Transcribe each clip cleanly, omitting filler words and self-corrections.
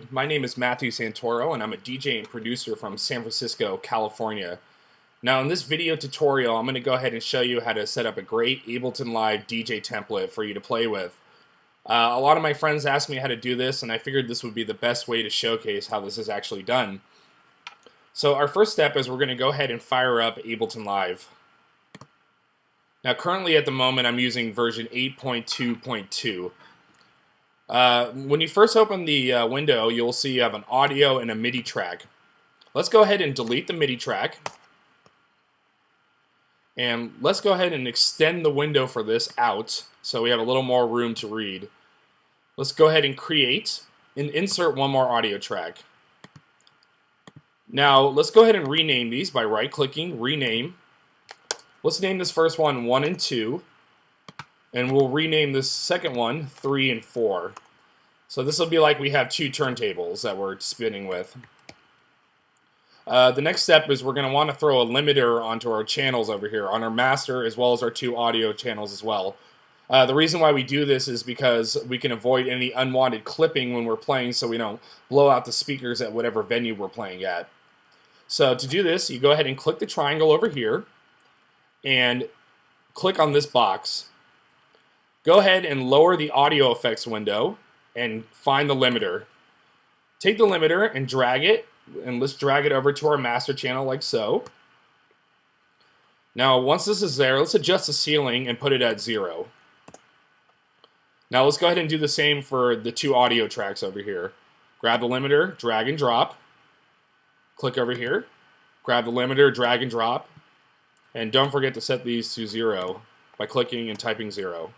YouTube. My name is Matthew Santoro and I'm a DJ and producer from San Francisco, California. Now in this video tutorial I'm going to go ahead and show you how to set up a great Ableton Live DJ template for you to play with. A lot of my friends asked me how to do this and I figured this would be the best way to showcase how this is actually done. So our first step is we're going to go ahead and fire up Ableton Live. Now currently at the moment I'm using version 8.2.2. When you first open the window, you'll see you have an audio and a MIDI track. Let's go ahead and delete the MIDI track. And let's go ahead and extend the window for this out so we have a little more room to read. Let's go ahead and create and insert one more audio track. Now let's go ahead and rename these by right-clicking, rename. Let's name this first one 1 and 2. And we'll rename this second one 3 and 4. So this will be like we have two turntables that we're spinning with. The next step is we're going to want to throw a limiter onto our channels over here, on our master as well as our two audio channels as well. The reason why we do this is because we can avoid any unwanted clipping when we're playing so we don't blow out the speakers at whatever venue we're playing at. So to do this, you go ahead and click the triangle over here and click on this box. Go ahead and lower the audio effects window and find the limiter. Take the limiter and drag it, and let's drag it over to our master channel like so. Now once this is there, let's adjust the ceiling and put it at 0. Now let's go ahead and do the same for the two audio tracks over here. Grab the limiter, drag and drop. Click over here, grab the limiter, drag and drop. And don't forget to set these to 0 by clicking and typing 0.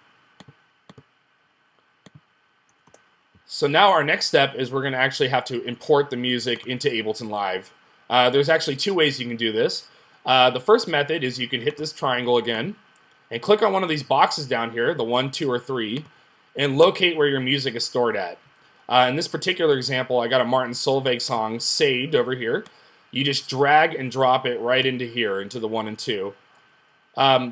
So now our next step is we're going to actually have to import the music into Ableton Live. There's actually two ways you can do this. The first method is you can hit this triangle again and click on one of these boxes down here, the 1, 2, or 3, and locate where your music is stored at. In this particular example, I got a Martin Solveig song saved over here. You just drag and drop it right into here, into the 1 and 2.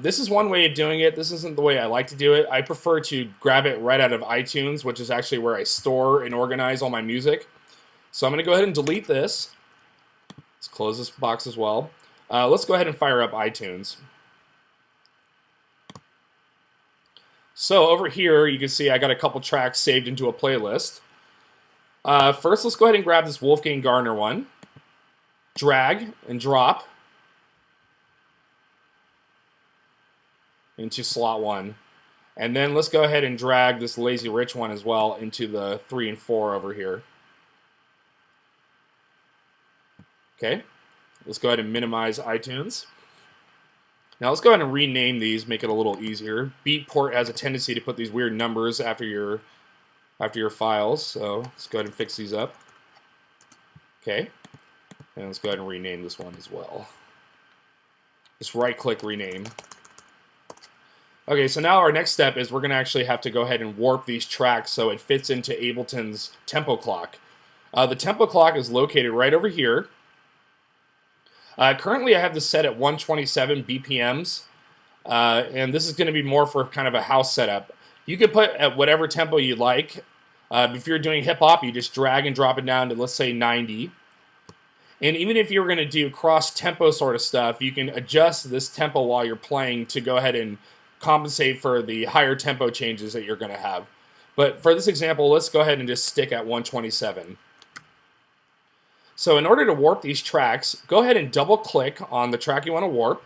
This is one way of doing it. This isn't the way I like to do it. I prefer to grab it right out of iTunes, which is actually where I store and organize all my music. So I'm going to go ahead and delete this. Let's close this box as well. Let's go ahead and fire up iTunes. So over here, you can see I got a couple tracks saved into a playlist. First, let's go ahead and grab this Wolfgang Gartner one. Drag and drop into slot 1. And then let's go ahead and drag this Lazy Rich one as well into the 3 and 4 over here. Okay, let's go ahead and minimize iTunes. Now let's go ahead and rename these, make it a little easier. Beatport has a tendency to put these weird numbers after your files, so let's go ahead and fix these up. Okay, and let's go ahead and rename this one as well. Just right-click, rename. Okay, so now our next step is we're going to actually have to go ahead and warp these tracks so it fits into Ableton's tempo clock. The tempo clock is located right over here. Currently I have this set at 127 BPMs, and this is going to be more for kind of a house setup. You could put at whatever tempo you like. If you're doing hip-hop, you just drag and drop it down to, let's say, 90. And even if you're going to do cross-tempo sort of stuff, you can adjust this tempo while you're playing to go ahead and compensate for the higher tempo changes that you're going to have. But for this example, let's go ahead and just stick at 127. So in order to warp these tracks, go ahead and double-click on the track you want to warp.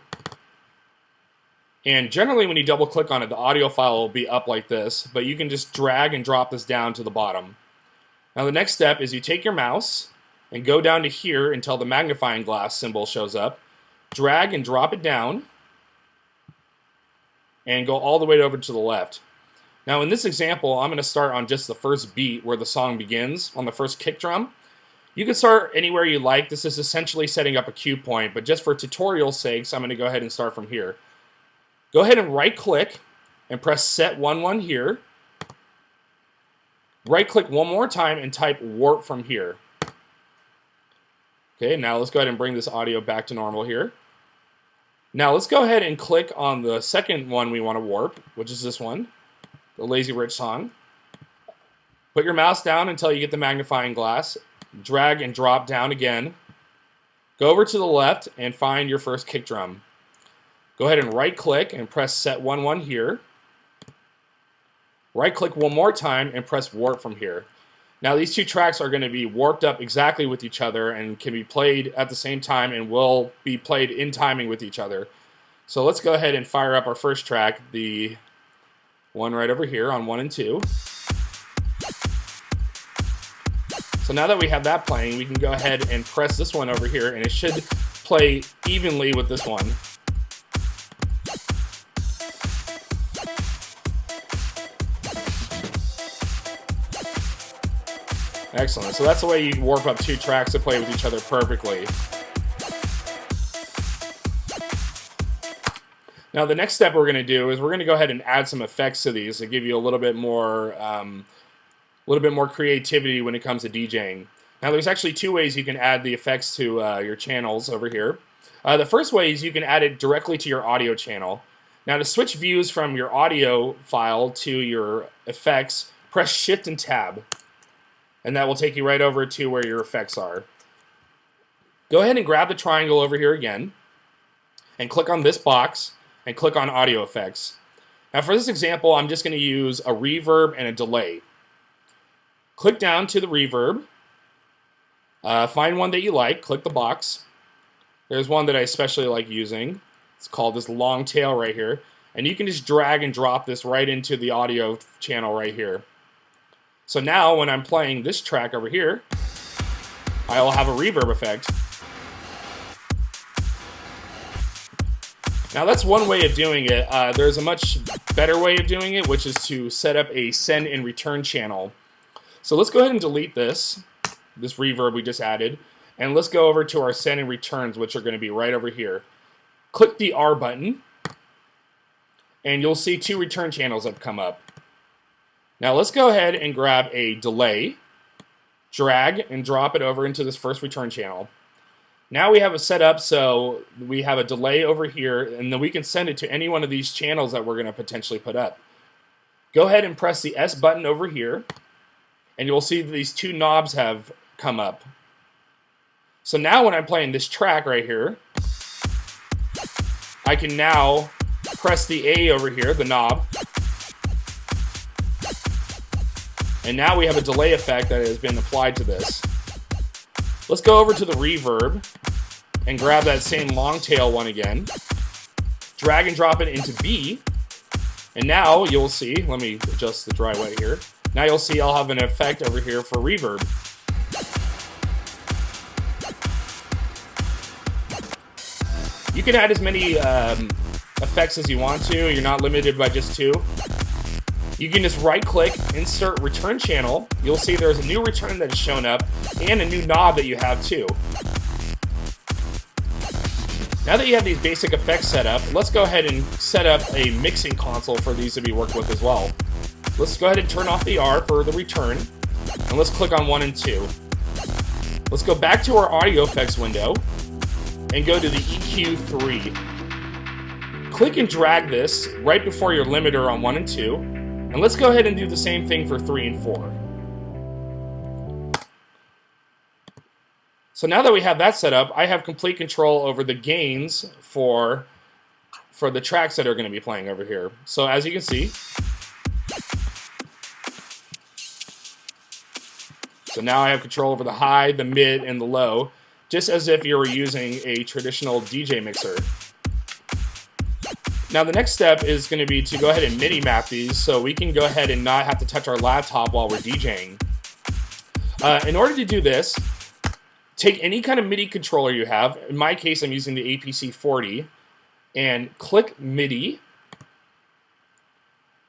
And generally when you double-click on it, the audio file will be up like this, but you can just drag and drop this down to the bottom. Now the next step is you take your mouse and go down to here until the magnifying glass symbol shows up. Drag and drop it down and go all the way over to the left. Now in this example, I'm going to start on just the first beat where the song begins, on the first kick drum. You can start anywhere you like. This is essentially setting up a cue point, but just for tutorial sakes, I'm going to go ahead and start from here. Go ahead and right-click and press Set 1-1 here. Right-click one more time and type Warp from here. Okay, now let's go ahead and bring this audio back to normal here. Now let's go ahead and click on the second one we want to warp, which is this one, the Lazy Rich song. Put your mouse down until you get the magnifying glass. Drag and drop down again. Go over to the left and find your first kick drum. Go ahead and right click and press set 1-1 here. Right click one more time and press warp from here. Now these two tracks are going to be warped up exactly with each other and can be played at the same time and will be played in timing with each other. So let's go ahead and fire up our first track, the one right over here on 1 and 2. So now that we have that playing, we can go ahead and press this one over here and it should play evenly with this one. Excellent. So that's the way you warp up two tracks to play with each other perfectly. Now the next step we're going to do is we're going to go ahead and add some effects to these to give you a little bit more creativity when it comes to DJing. Now there's actually two ways you can add the effects to your channels over here. The first way is you can add it directly to your audio channel. Now to switch views from your audio file to your effects, press Shift and Tab. And that will take you right over to where your effects are. Go ahead and grab the triangle over here again and click on this box and click on audio effects. Now for this example, I'm just going to use a reverb and a delay. Click down to the reverb, find one that you like, click the box. There's one that I especially like using. It's called this long tail right here. And you can just drag and drop this right into the audio channel right here. So now when I'm playing this track over here, I will have a reverb effect. Now that's one way of doing it. There's a much better way of doing it, which is to set up a send and return channel. So let's go ahead and delete this reverb we just added, and let's go over to our send and returns, which are going to be right over here. Click the R button, and you'll see two return channels have come up. Now let's go ahead and grab a delay, drag and drop it over into this first return channel. Now we have it set up so we have a delay over here, and then we can send it to any one of these channels that we're going to potentially put up. Go ahead and press the S button over here, and you'll see that these two knobs have come up. So now when I'm playing this track right here, I can now press the A over here, the knob, and now we have a delay effect that has been applied to this. Let's go over to the reverb and grab that same long tail one again. Drag and drop it into B. And now you'll see, let me adjust the dry wet here. Now you'll see I'll have an effect over here for reverb. You can add as many effects as you want to. You're not limited by just two. You can just right click, insert return channel. You'll see there's a new return that has shown up and a new knob that you have too. Now that you have these basic effects set up, let's go ahead and set up a mixing console for these to be worked with as well. Let's go ahead and turn off the R for the return, and let's click on 1 and 2. Let's go back to our audio effects window and go to the EQ3. Click and drag this right before your limiter on 1 and 2. And let's go ahead and do the same thing for 3 and 4. So now that we have that set up, I have complete control over the gains for the tracks that are going to be playing over here. So as you can see, so now I have control over the high, the mid, and the low, just as if you were using a traditional DJ mixer. Now the next step is going to be to go ahead and MIDI map these so we can go ahead and not have to touch our laptop while we're DJing. In order to do this, take any kind of MIDI controller you have. In my case, I'm using the APC40, and click MIDI,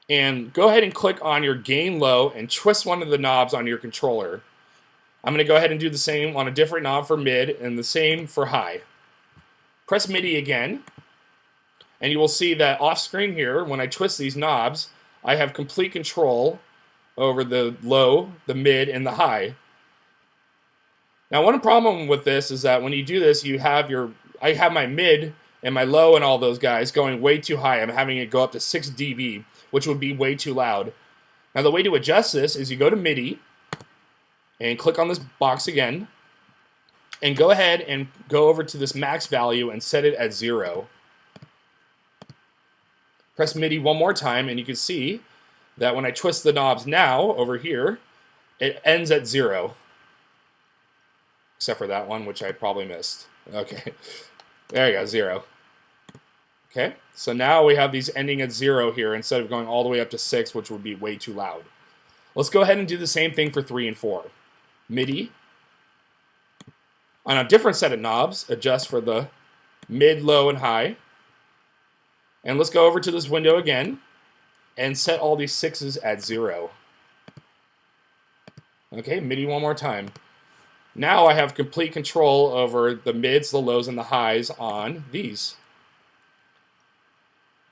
and go ahead and click on your gain low and twist one of the knobs on your controller. I'm going to go ahead and do the same on a different knob for mid and the same for high. Press MIDI again, and you will see that off screen here, when I twist these knobs, I have complete control over the low, the mid, and the high. Now one problem with this is that when you do this, I have my mid and my low and all those guys going way too high. I'm having it go up to 6 dB, which would be way too loud. Now the way to adjust this is you go to MIDI, and click on this box again, and go ahead and go over to this max value and set it at 0. Press MIDI one more time, and you can see that when I twist the knobs now over here, it ends at 0. Except for that one, which I probably missed. Okay, there you go, 0. Okay, so now we have these ending at 0 here instead of going all the way up to 6, which would be way too loud. Let's go ahead and do the same thing for 3 and 4. MIDI. On a different set of knobs, adjust for the mid, low, and high. And let's go over to this window again and set all these 6s at 0. Okay, MIDI one more time. Now I have complete control over the mids, the lows, and the highs on these.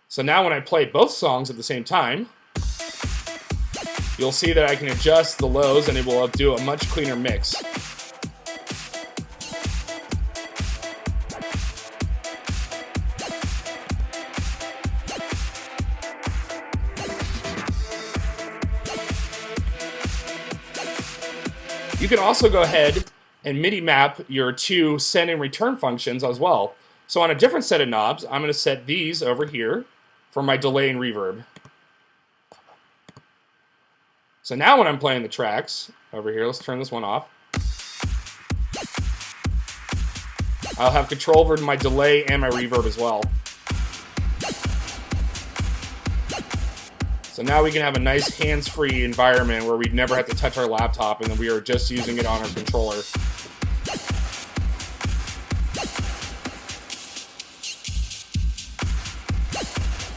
So now when I play both songs at the same time, you'll see that I can adjust the lows and it will do a much cleaner mix. You can also go ahead and MIDI map your 2 send and return functions as well. So on a different set of knobs, I'm going to set these over here for my delay and reverb. So now when I'm playing the tracks over here, let's turn this one off. I'll have control over my delay and my reverb as well. So now we can have a nice hands-free environment where we'd never have to touch our laptop and then we are just using it on our controller.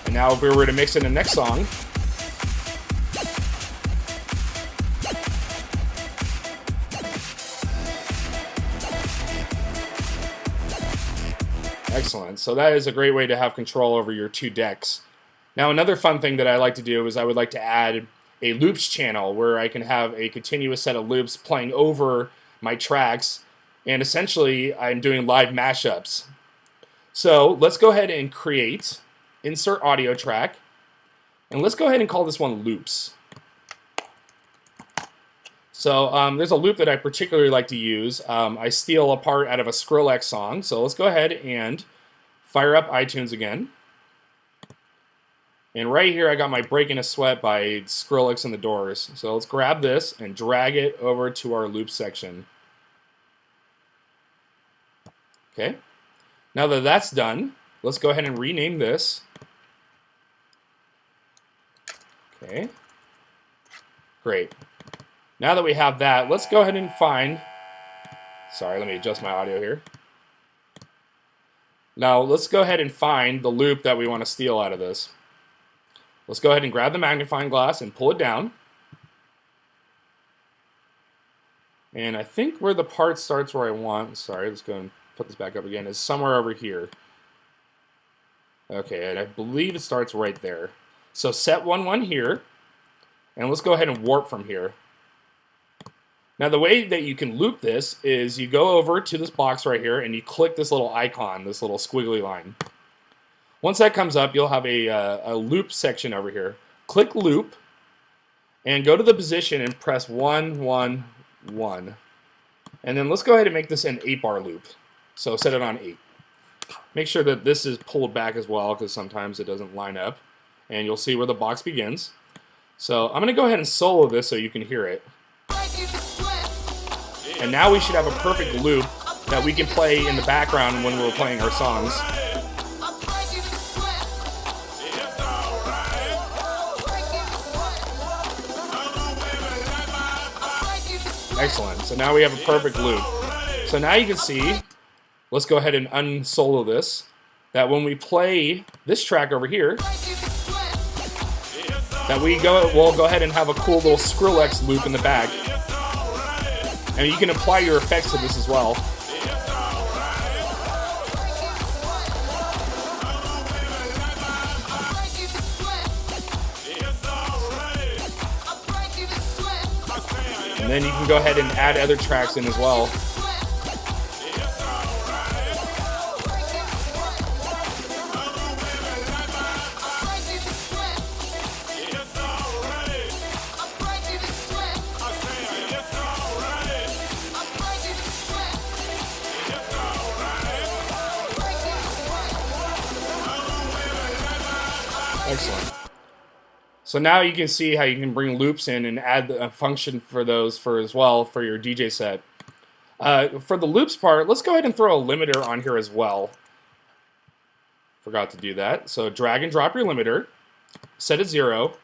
And now if we were to mix in the next song, excellent. So that is a great way to have control over your 2 decks. Now another fun thing that I like to do is I would like to add a loops channel where I can have a continuous set of loops playing over my tracks, and essentially I'm doing live mashups. So let's go ahead and create, insert audio track, and let's go ahead and call this one loops. So there's a loop that I particularly like to use. I steal a part out of a Skrillex song, so let's go ahead and fire up iTunes again. And right here I got my Break in a Sweat by Skrillex and the Doors. So let's grab this and drag it over to our loop section. Okay. Now that that's done, let's go ahead and rename this. Okay. Great. Now that we have that, let's go ahead and find... Sorry, let me adjust my audio here. Now let's go ahead and find the loop that we want to steal out of this. Let's go ahead and grab the magnifying glass and pull it down. And I think where the part starts where I want, sorry, let's go and put this back up again, is somewhere over here. Okay, and I believe it starts right there. So set 1-1 here, and let's go ahead and warp from here. Now the way that you can loop this is you go over to this box right here and you click this little icon, this little squiggly line. Once that comes up, you'll have a loop section over here. Click loop and go to the position and press 1, 1, 1. And then let's go ahead and make this an 8-bar loop. So set it on 8. Make sure that this is pulled back as well because sometimes it doesn't line up. And you'll see where the box begins. So I'm going to go ahead and solo this so you can hear it. And now we should have a perfect loop that we can play in the background when we're playing our songs. Excellent. So now we have a perfect loop. So now you can see, let's go ahead and unsolo this, that when we play this track over here, that we'll go ahead and have a cool little Skrillex loop in the back. And you can apply your effects to this as well. And then you can go ahead and add other tracks in as well. Excellent. So now you can see how you can bring loops in and add a function for those as well for your DJ set. For the loops part, let's go ahead and throw a limiter on here as well. Forgot to do that. So drag and drop your limiter, set it 0.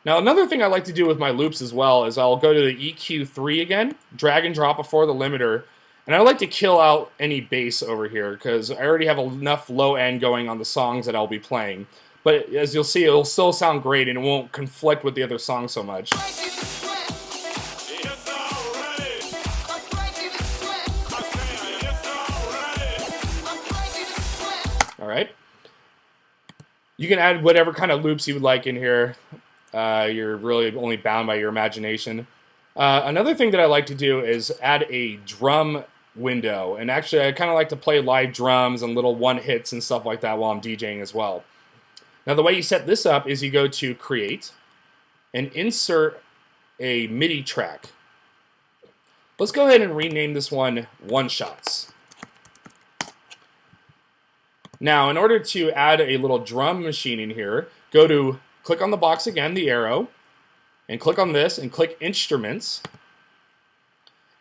Now another thing I like to do with my loops as well is I'll go to the EQ3 again, drag and drop before the limiter, and I like to kill out any bass over here because I already have enough low end going on the songs that I'll be playing. But as you'll see, it'll still sound great and it won't conflict with the other songs so much. Alright. You can add whatever kind of loops you would like in here. You're really only bound by your imagination. Another thing that I like to do is add a drum window. And actually, I kind of like to play live drums and little one-hits and stuff like that while I'm DJing as well. Now, the way you set this up is you go to Create and insert a MIDI track. Let's go ahead and rename this one One Shots. Now, in order to add a little drum machine in here, click on the box again, the arrow, and click on this and click Instruments.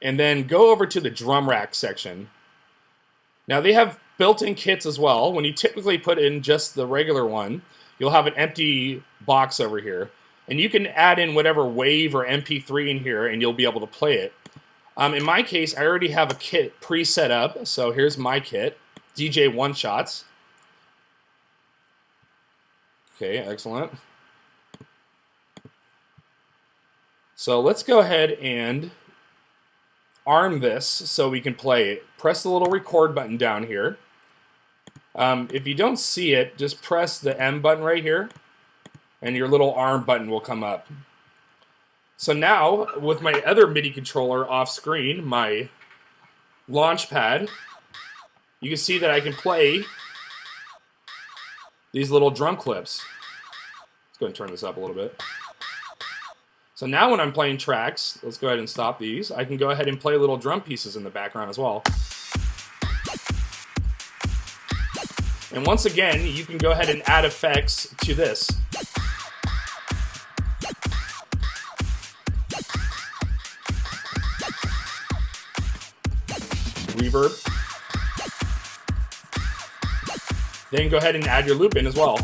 And then go over to the drum rack section. Now, they have built-in kits as well. When you typically put in just the regular one, you'll have an empty box over here. And you can add in whatever wave or MP3 in here and you'll be able to play it. In my case, I already have a kit pre-set up. So here's my kit, DJ One Shots. Okay, excellent. So let's go ahead and arm this so we can play it. Press the little record button down here. If you don't see it, just press the M button right here and your little arm button will come up. So now, with my other MIDI controller off screen, my launch pad, you can see that I can play these little drum clips. Let's go ahead and turn this up a little bit. So now when I'm playing tracks, let's go ahead and stop these. I can go ahead and play little drum pieces in the background as well. And once again, you can go ahead and add effects to this. Reverb. Then go ahead and add your loop in as well.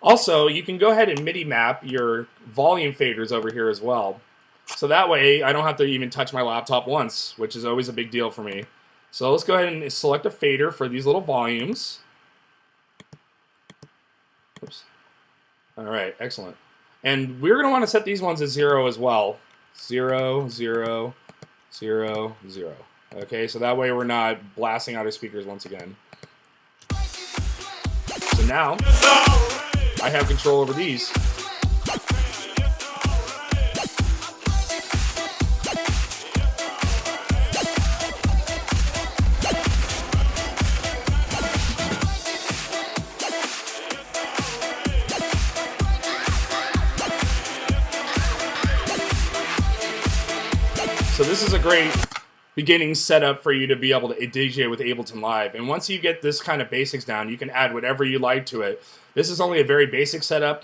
Also, you can go ahead and MIDI map your volume faders over here as well. So that way, I don't have to even touch my laptop once, which is always a big deal for me. So let's go ahead and select a fader for these little volumes. Oops. All right, excellent. And we're going to want to set these ones as 0 as well. 0, 0, 0, 0. Okay, so that way we're not blasting out our speakers once again. So now, I have control over these. So this is a great beginning setup for you to be able to DJ with Ableton Live. And once you get this kind of basics down, you can add whatever you like to it. This is only a very basic setup,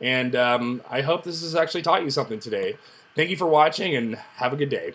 and I hope this has actually taught you something today. Thank you for watching, and have a good day.